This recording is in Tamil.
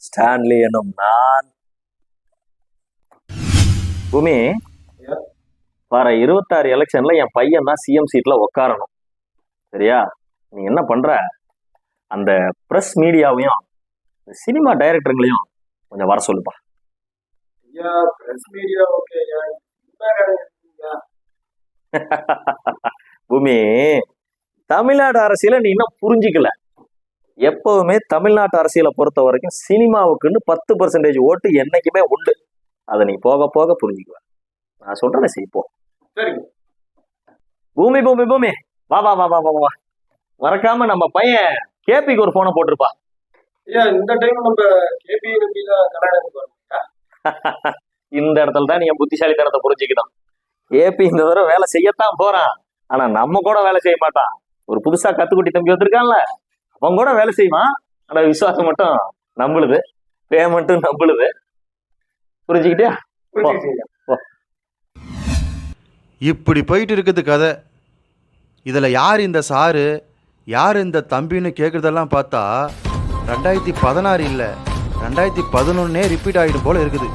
ஸ்டான்லி எனும் நான் பூமி வர 26 எலெக்ஷன்ல என் பையன் தான் சிஎம் சீட்ல உட்காரணும். சரியா? நீ என்ன பண்ற, அந்த பிரஸ் மீடியாவையும் சினிமா டைரக்டருங்களையும் கொஞ்சம் வர சொல்லுப்பா. பூமி, தமிழ்நாடு அரசியலை நீ இன்னும் புரிஞ்சிக்கல. எப்பவுமே தமிழ்நாட்டு அரசியலை பொறுத்த வரைக்கும் சினிமாவுக்குன்னு 10% ஓட்டு என்னைக்குமே உண்டு. அதை நீ போக போக புரிஞ்சுக்குவ. நான் சொல்றதை செய்ப்போம். பூமி பூமி பூமி வா வா வா வா வா வா. மறக்காம நம்ம பையன் கேபிக்கு ஒரு போனை போட்டிருப்பா. இந்த டைம் நம்ம கேபி இந்த இடத்துல தான் நீ புத்திசாலித்தனத்தை புரிஞ்சுக்கணும். கேபி இந்த தடவை வேலை செய்யத்தான் போறான், ஆனா நம்ம கூட வேலை செய்ய மாட்டான். ஒரு புதுசா கத்துக்குட்டி தம்பி வந்திருக்கான்ல, அவன் கூட வேலை செய்வான். ஆனா விசுவாசம் மட்டும் நம்பளுது, பேமெண்ட்டும் நம்பளுது. புரிஞ்சுக்கிட்டியா? இப்படி போயிட்டு இருக்குது கதை. இதில் யார் இந்த சாரு, யார் இந்த தம்பின்னு கேட்குறதெல்லாம் பார்த்தா 2016 இல்லை 2011 ரிப்பீட் ஆகிடும் போல இருக்குது.